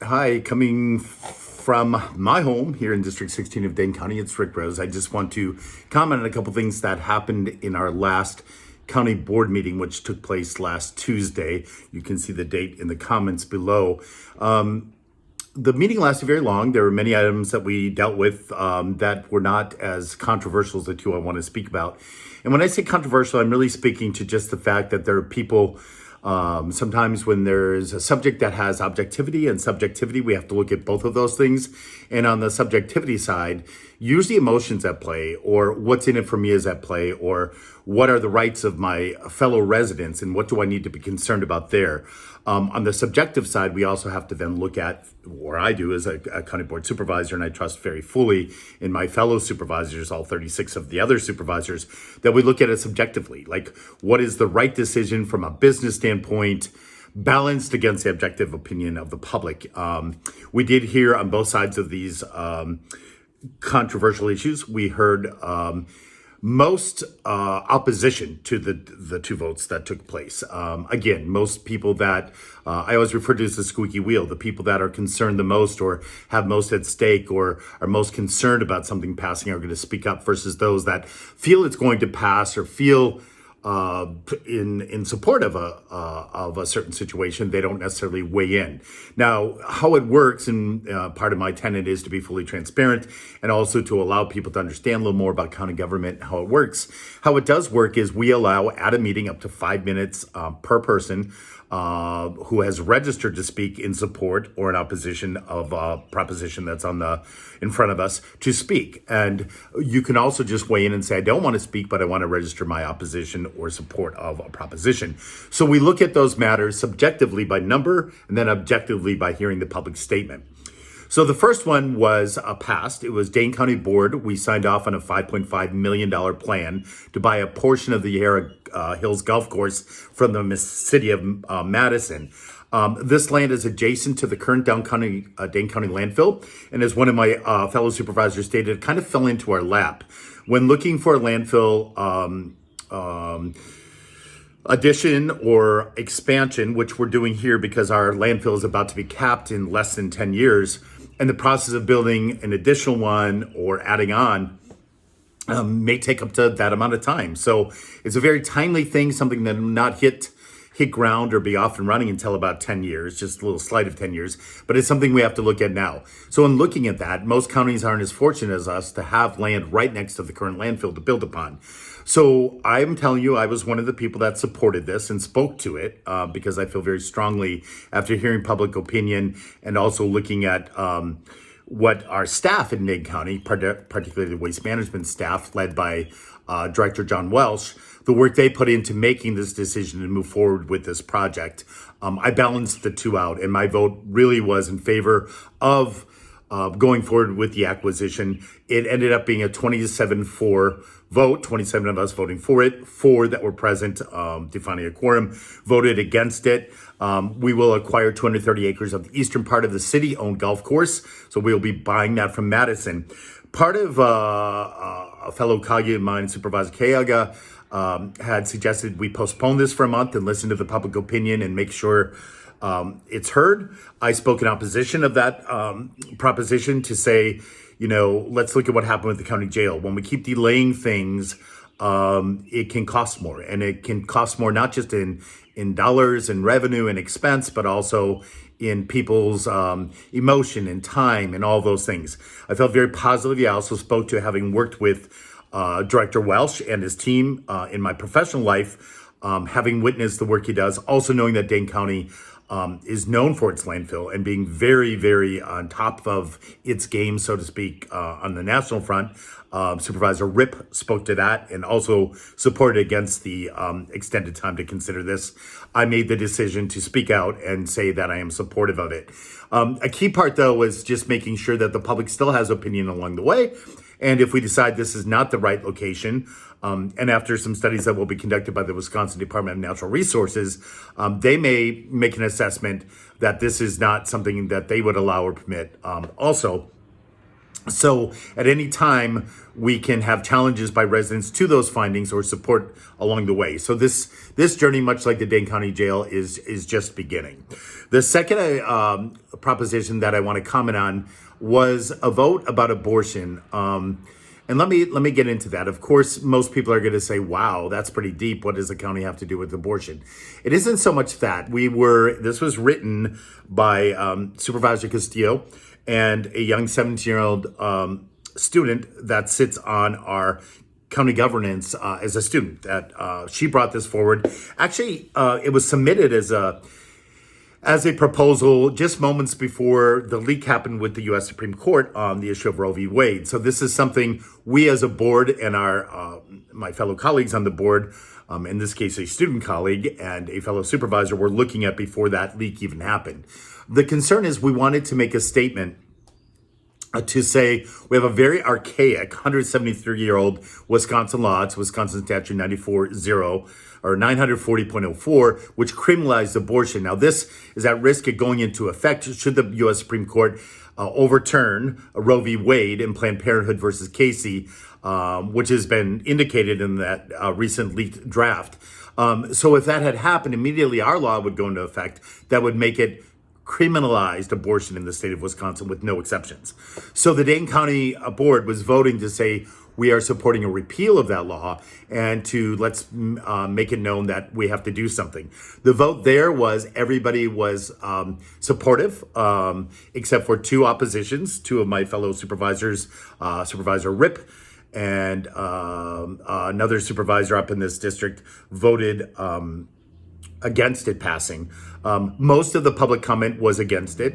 Hi, coming from my home here in District 16 of Dane County, it's Rick Rose. I just want to comment on a couple things that happened in our last county board meeting, which took place last Tuesday. You can see the date in the comments below. The meeting lasted very long. There were many items that we dealt with that were not as controversial as the two I want to speak about. And when I say controversial, I'm really speaking to just the fact that there are people sometimes when there's a subject that has objectivity and subjectivity, we have to look at both of those things. And on the subjectivity side, usually emotions at play, or what's in it for me is at play, or what are the rights of my fellow residents and what do I need to be concerned about there. On the subjective side, we also have to then look at, or I do as a county board supervisor, and I trust very fully in my fellow supervisors, all 36 of the other supervisors, that we look at it subjectively. Like, what is the right decision from a business standpoint, balanced against the objective opinion of the public? We did hear on both sides of these controversial issues. We heard most opposition to the two votes that took place. Again, most people that I always refer to as the squeaky wheel, the people that are concerned the most or have most at stake or are most concerned about something passing are going to speak up versus those that feel it's going to pass or feel in support of a certain situation. They don't necessarily weigh in. Now, how it works, and part of my tenet is to be fully transparent and also to allow people to understand a little more about county government, how it works. How it does work is we allow at a meeting up to 5 minutes per person who has registered to speak in support or in opposition of a proposition that's in front of us to speak. And you can also just weigh in and say, I don't want to speak, but I want to register my opposition or support of a proposition. So we look at those matters subjectively by number and then objectively by hearing the public statement. So the first one was passed. It was Dane County Board. We signed off on a $5.5 million plan to buy a portion of the Yarra Hills Golf Course from the city of Madison. This land is adjacent to the current Dane County landfill. And as one of my fellow supervisors stated, it kind of fell into our lap. When looking for a landfill addition or expansion, which we're doing here because our landfill is about to be capped in less than 10 years, and the process of building an additional one or adding on may take up to that amount of time. So it's a very timely thing, something that will not hit ground or be off and running until about 10 years, just a little slight of 10 years, but it's something we have to look at now. So in looking at that, most counties aren't as fortunate as us to have land right next to the current landfill to build upon. So I'm telling you, I was one of the people that supported this and spoke to it because I feel very strongly after hearing public opinion and also looking at what our staff in Dane County, particularly the waste management staff led by Director John Welsh, the work they put into making this decision to move forward with this project. I balanced the two out, and my vote really was in favor of going forward with the acquisition. It ended up being a 27-4 vote, 27 of us voting for it, 4 that were present, defining a quorum, voted against it. We will acquire 230 acres of the eastern part of the city-owned golf course, so we'll be buying that from Madison. Part of a fellow colleague of mine, Supervisor Kayaga, had suggested we postpone this for a month and listen to the public opinion and make sure it's heard. I spoke in opposition of that proposition to say, let's look at what happened with the county jail. When we keep delaying things, it can cost more, and it can cost more not just in dollars and revenue and expense, but also in people's emotion and time and all those things. I felt very positively. I also spoke to having worked with Director Welsh and his team in my professional life, having witnessed the work he does, also knowing that Dane County is known for its landfill and being very, very on top of its game, so to speak, on the national front. Supervisor Rip spoke to that and also supported against the extended time to consider this. I made the decision to speak out and say that I am supportive of it. A key part, though, was just making sure that the public still has opinion along the way. And if we decide this is not the right location, and after some studies that will be conducted by the Wisconsin Department of Natural Resources, they may make an assessment that this is not something that they would allow or permit. Also, So at any time, we can have challenges by residents to those findings or support along the way. So this journey, much like the Dane County Jail, is just beginning. The second proposition that I want to comment on was a vote about abortion. And let me get into that. Of course, most people are going to say, "Wow, that's pretty deep. What does the county have to do with abortion?" It isn't so much that. This was written by Supervisor Castillo and a young 17-year-old student that sits on our county governance as a student. That she brought this forward. Actually, it was submitted as a proposal just moments before the leak happened with the U.S. Supreme Court on the issue of Roe v. Wade. So this is something we as a board and our my fellow colleagues on the board, in this case a student colleague and a fellow supervisor, were looking at before that leak even happened. The concern is we wanted to make a statement to say we have a very archaic 173-year-old Wisconsin law. It's Wisconsin Statute 940 or 940.04, which criminalized abortion. Now, this is at risk of going into effect should the U.S. Supreme Court overturn Roe v. Wade and Planned Parenthood versus Casey, which has been indicated in that recent leaked draft. So if that had happened, immediately our law would go into effect that would make it criminalized abortion in the state of Wisconsin with no exceptions. So the Dane County Board was voting to say we are supporting a repeal of that law and to let's make it known that we have to do something. The vote there was everybody was supportive, except for two oppositions. Two of my fellow supervisors, Supervisor Rip and another supervisor up in this district, voted against it passing. Most of the public comment was against it.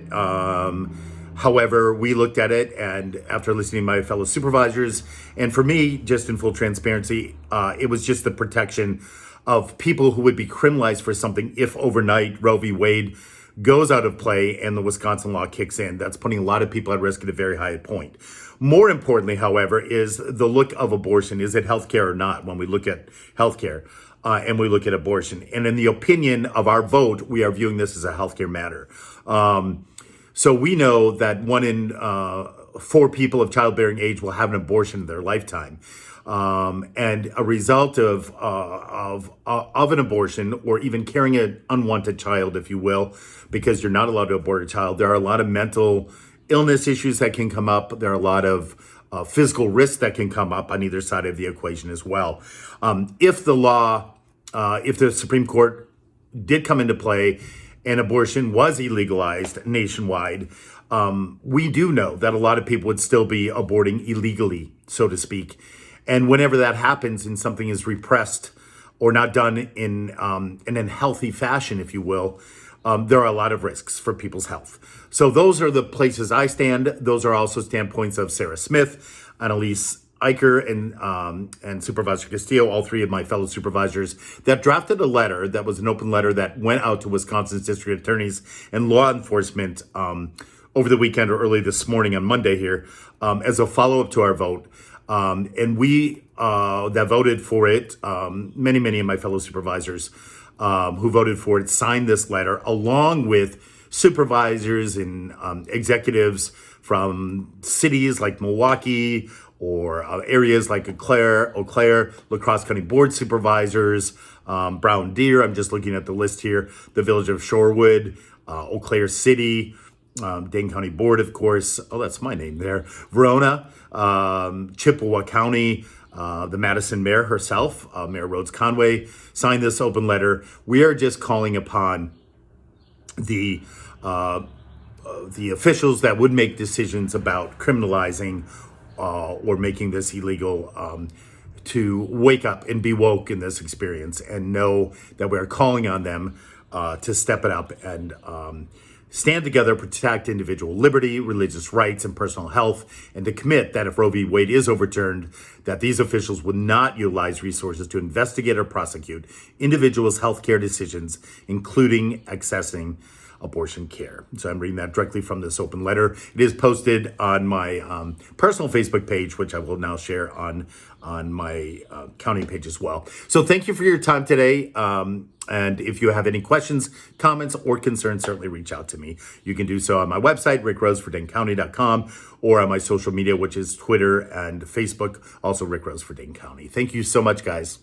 However, we looked at it, and after listening to my fellow supervisors, and for me, just in full transparency, it was just the protection of people who would be criminalized for something if overnight Roe v. Wade goes out of play and the Wisconsin law kicks in. That's putting a lot of people at risk at a very high point. More importantly, however, is the look of abortion. Is it healthcare or not when we look at healthcare? And we look at abortion. And in the opinion of our vote, we are viewing this as a healthcare matter. So we know that 1 in 4 people of childbearing age will have an abortion in their lifetime. And a result of an abortion, or even carrying an unwanted child, if you will, because you're not allowed to abort a child, there are a lot of mental illness issues that can come up. There are a lot of physical risks that can come up on either side of the equation as well. If the Supreme Court did come into play and abortion was illegalized nationwide, we do know that a lot of people would still be aborting illegally, so to speak. And whenever that happens and something is repressed or not done in a healthy fashion, if you will, there are a lot of risks for people's health. So those are the places I stand. Those are also standpoints of Sarah Smith, Annalise Eicher, and Supervisor Castillo, all three of my fellow supervisors, that drafted a letter that was an open letter that went out to Wisconsin's district attorneys and law enforcement over the weekend or early this morning on Monday here as a follow-up to our vote. And we that voted for it, many of my fellow supervisors who voted for it signed this letter along with supervisors and executives from cities like Milwaukee or areas like Eau Claire, La Crosse County Board Supervisors, Brown Deer, I'm just looking at the list here, the Village of Shorewood, Eau Claire City, Dane County Board, of course. Oh, that's my name there. Verona, Chippewa County, the Madison mayor herself, Mayor Rhodes Conway, signed this open letter. We are just calling upon the officials that would make decisions about criminalizing or making this illegal to wake up and be woke in this experience and know that we are calling on them to step it up and stand together, protect individual liberty, religious rights, and personal health, and to commit that if Roe v. Wade is overturned, that these officials would not utilize resources to investigate or prosecute individuals' healthcare decisions, including accessing abortion care. So I'm reading that directly from this open letter. It is posted on my personal Facebook page, which I will now share on my county page as well. So thank you for your time today. And if you have any questions, comments, or concerns, certainly reach out to me. You can do so on my website, rickrosefordaynecounty.com, or on my social media, which is Twitter and Facebook, also Rick Rose for Dane County. Thank you so much, guys.